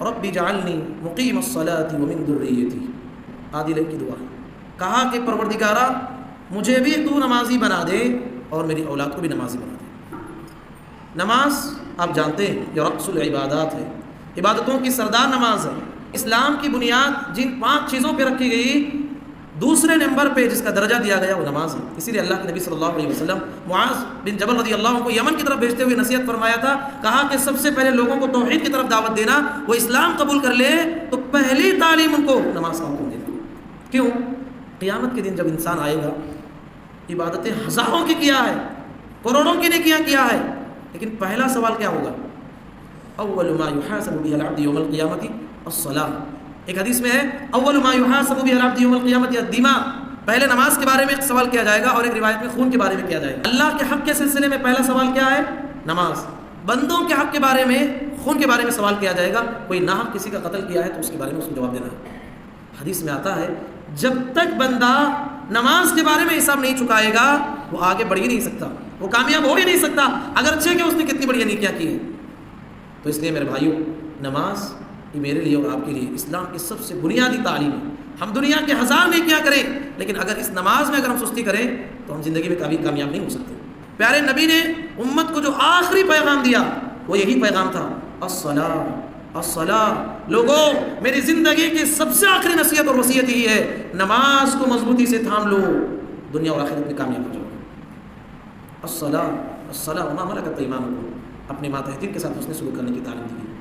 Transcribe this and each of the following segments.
رب اجعلنی مقیم الصلاۃ ومن ذریتی، عادل کی دعا. کہا کہ پروردگارا مجھے بھی تو نمازی بنا دے اور میری اولاد کو بھی نمازی بنا دے. نماز آپ جانتے ہیں یہ رأس العبادات ہے، عبادتوں کی سردار نماز ہے. اسلام کی بنیاد جن 5 چیزوں پہ رکھی گئی، دوسرے نمبر پہ جس کا درجہ دیا گیا وہ نماز ہے. اسی لیے اللہ کے نبی صلی اللہ علیہ وسلم معاذ بن جبل رضی اللہ عنہ کو یمن کی طرف بھیجتے ہوئے نصیحت فرمایا تھا. کہا کہ سب سے پہلے لوگوں کو توحید کی طرف دعوت دینا، وہ اسلام قبول کر لے تو پہلی تعلیم ان کو نماز کا حکم دینا. کیوں؟ قیامت کے دن جب انسان آئے گا، عبادتیں ہزاروں کی کیا ہے، کروڑوں کی نیکیاں کیا ہے، لیکن پہلا سوال کیا ہوگا؟ اول ما یحاسب به العبد یوم القیامۃ الصلاۃ. ایک حدیث میں ہے اول ما یحاسب به العبد یوم القیامۃ الدماء. پہلے نماز کے بارے میں سوال کیا جائے گا، اور ایک روایت میں خون کے بارے میں کیا جائے گا. اللہ کے حق کے سلسلے میں پہلا سوال کیا ہے؟ نماز. بندوں کے حق کے بارے میں، خون کے بارے میں سوال کیا جائے گا. کوئی ناحق کسی کا قتل کیا ہے تو اس کے بارے میں اس کو جواب دینا ہے. حدیث میں آتا ہے جب تک بندہ نماز کے بارے میں حساب نہیں چکائے گا وہ آگے بڑھ ہی نہیں سکتا، وہ کامیاب ہو ہی نہیں سکتا، اگرچہ کہ اس نے کتنی بڑی نیکیاں کی ہیں. تو اس لیے میرے بھائیوں، نماز یہ میرے لیے اور آپ کے لیے اسلام کی سب سے بنیادی تعلیم ہے. ہم دنیا کے 1000 نیکیاں کریں، لیکن اگر اس نماز میں اگر ہم سستی کریں تو ہم زندگی میں کبھی کامیاب نہیں ہو سکتے. پیارے نبی نے امت کو جو آخری پیغام دیا وہ یہی پیغام تھا، الصلاۃ الصلاۃ. لوگوں، میری زندگی کی سب سے آخری نصیحت اور وصیت یہی ہے، نماز کو مضبوطی سے تھام لو، دنیا اور آخرت میں کامیاب ہو جاؤ. الصلاۃ الصلاۃ وما ملکت ایمانکم. اپنے ماتحتین کے ساتھ حسن سلوک کرنے کی تعلیم دی.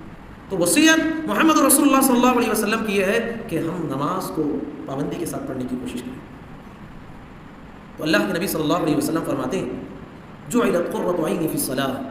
تو وصیت محمد رسول اللہ صلی اللہ علیہ وسلم کی یہ ہے کہ ہم نماز کو پابندی کے ساتھ پڑھنے کی کوشش کریں. تو اللہ کے نبی صلی اللہ علیہ وسلم فرماتے ہیں جعلت قرۃ عینی فی الصلاۃ.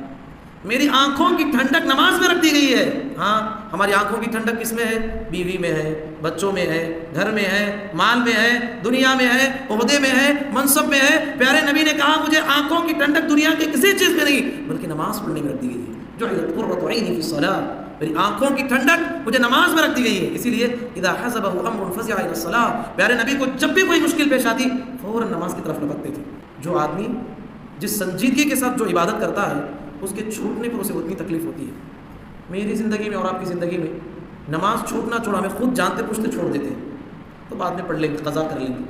میری آنکھوں کی ٹھنڈک نماز میں رکھ دی گئی ہے. ہاں، ہماری آنکھوں کی ٹھنڈک کس میں ہے؟ بیوی میں ہے، بچوں میں ہے، گھر میں ہے، مال میں ہے، دنیا میں ہے، عہدے میں ہے، منصب میں ہے. پیارے نبی نے کہا مجھے آنکھوں کی ٹھنڈک دنیا کی کسی چیز میں نہیں بلکہ نماز پڑھنے میں رکھ دی گئی ہے. جعلت قرۃ عینی فی الصلاۃ. میری آنکھوں کی ٹھنڈک مجھے نماز میں رکھ دی گئی ہے. اسی لیے اذا حزبہ امر فزع الی الصلاۃ. پیارے نبی کو جب بھی کوئی مشکل پیش آتی فوراً نماز کی طرف لپکتے تھے. جو آدمی جس سنجیدگی کے ساتھ جو عبادت کرتا ہے اس کے چھوٹنے پر اسے اتنی تکلیف ہوتی ہے. میری زندگی میں اور آپ کی زندگی میں نماز چھوٹنا چھوڑا، ہمیں خود جانتے پوچھتے چھوڑ دیتے ہیں تو بعد میں پڑھ لیں گے، قضا کر لیں گے.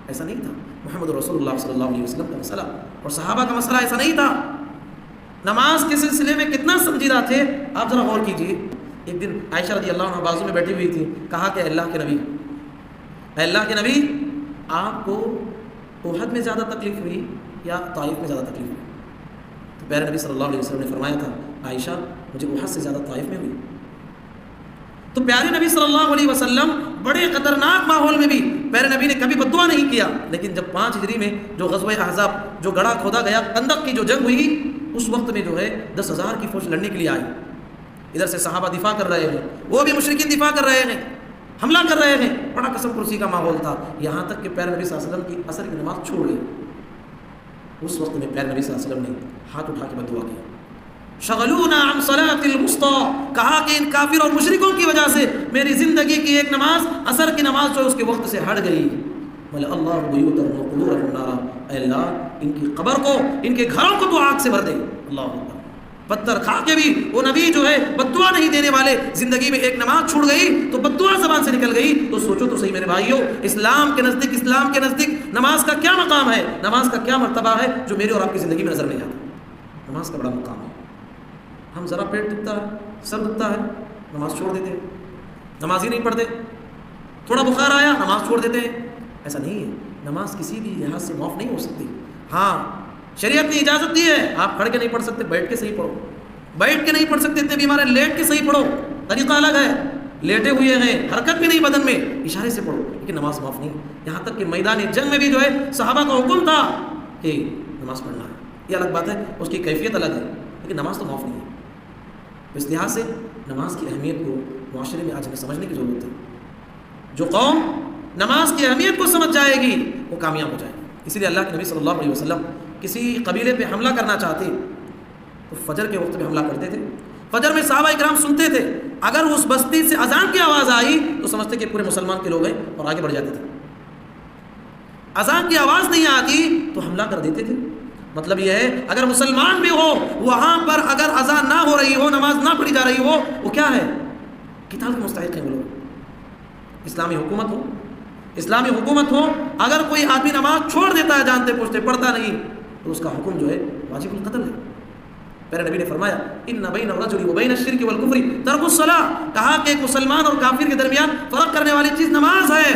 ایسا نہیں تھا. محمد رسول اللہ صلی اللہ علیہ وسلم کا مسئلہ اور صحابہ کا مسئلہ ایسا نہیں تھا. نماز کے سلسلے میں کتنا سنجیدہ تھے آپ ذرا غور کیجیے. ایک دن عائشہ رضی اللہ عنہ بازو میں بیٹھی ہوئی تھی. کہا کہ اللہ کے نبی، اے اللہ کے نبی، آپ کو احد میں زیادہ تکلیف ہوئی یا طائف میں زیادہ تکلیف ہوئی؟ تو پیارے نبی صلی اللہ علیہ وسلم نے فرمایا تھا عائشہ مجھے احد سے زیادہ طائف میں ہوئی. تو پیارے نبی صلی اللہ علیہ وسلم بڑے خطرناک ماحول میں بھی پیارے نبی نے کبھی بد دعا نہیں کیا. لیکن جب 5 ہجری میں جو غزوہ احزاب، جو گڑھا کھودا گیا، خندق کی جو جنگ ہوئی، اس وقت میں جو ہے 10,000 کی فوج لڑنے کے لیے آئی. ادھر سے صحابہ دفاع کر رہے ہیں، وہ بھی مشرکین دفاع کر رہے ہیں، حملہ کر رہے ہیں. بڑا قسم کرسی کا ماحول تھا. یہاں تک کہ پیارے نبی صلی اللہ علیہ وسلم کی عصر کی نماز چھوڑ گئی. اس وقت میں پیارے نبی صلی اللہ علیہ وسلم نے ہاتھ اٹھا کے بد دعا کیا، شغلونا عن صلاۃ الوسطی. کہا کہ ان کافر اور مشرکوں کی وجہ سے میری زندگی کی ایک نماز، عصر کی نماز جو اس کے وقت سے ہٹ گئی. بولے اللہ بیوتہم وقبورہم نارا. اے اللہ ان کی قبر کو، ان کے گھروں کو تو آگ سے بھر دے. اللہ اکبر. پتھر کھا کے بھی وہ نبی جو ہے بد دعا نہیں دینے والے. زندگی میں ایک نماز چھوڑ گئی تو بد دعا زبان سے نکل گئی. تو سوچو تو صحیح میرے بھائیو، اسلام کے نزدیک نماز کا کیا مقام ہے، نماز کا کیا مرتبہ ہے جو میرے اور آپ کی زندگی میں نظر نہیں آتا. نماز کا بڑا مقام ہے. ہم ذرا پیٹ دکھتا ہے، سر دکھتا ہے، نماز چھوڑ دیتے ہیں، نماز ہی نہیں پڑھتے. تھوڑا بخار آیا، نماز چھوڑ دیتے ہیں. ایسا نہیں ہے. نماز کسی بھی لحاظ سے معاف نہیں ہو سکتی. ہاں، شریعت نے اجازت دی ہے، آپ کھڑ کے نہیں پڑھ سکتے، بیٹھ کے صحیح پڑھو. بیٹھ کے نہیں پڑھ سکتے، اتنے بیمار ہیں، لیٹ کے صحیح پڑھو. طریقہ الگ ہے. لیٹے ہوئے ہیں، حرکت بھی نہیں بدن میں، اشارے سے پڑھو، لیکن نماز معاف نہیں. یہاں تک کہ میدان جنگ میں بھی جو ہے صحابہ کا حکم تھا کہ نماز پڑھنا ہے. یہ الگ بات ہے، اس کی کیفیت الگ ہے، لیکن نماز تو معاف نہیں ہے. اس لحاظ سے نماز کی اہمیت کو معاشرے میں آج ہمیں سمجھنے کی ضرورت ہے. جو قوم نماز کی اہمیت کو سمجھ جائے گی وہ کامیاب ہو جائے گی. اسی لیے اللہ کے نبی صلی اللہ علیہ وسلم کسی قبیلے پہ حملہ کرنا چاہتے تو فجر کے وقت پہ حملہ کرتے تھے. فجر میں صحابہ اکرام سنتے تھے، اگر اس بستی سے اذان کی آواز آئی تو سمجھتے کہ پورے مسلمان کے لوگ ہیں اور آگے بڑھ جاتے تھے. اذان کی آواز نہیں آتی تو حملہ کر دیتے تھے. مطلب یہ ہے اگر مسلمان بھی ہو وہاں پر اگر اذان نہ ہو رہی ہو، نماز نہ پڑھی جا رہی ہو، وہ کیا ہے؟ قتال کے مستحق ہیں وہ لوگ. اسلامی حکومت ہو اگر کوئی آدمی نماز چھوڑ دیتا ہے جانتے پوچھتے پڑھتا نہیں تو اس کا حکم جو ہے واجب القتل ہے. پہلے نبی نے فرمایا ان بین الرجل وبین الشرک والکفر ترک الصلاۃ، کہا کہ ایک مسلمان اور کافر کے درمیان فرق کرنے والی چیز نماز ہے.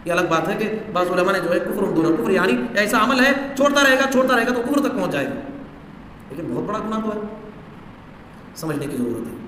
یہ الگ بات ہے کہ بعض علماء نے جو ہے کفر دون کفر یعنی ایسا عمل ہے چھوڑتا رہے گا تو کفر تک پہنچ جائے گا، لیکن بہت بڑا گناہ تو ہے، سمجھنے کی ضرورت ہے.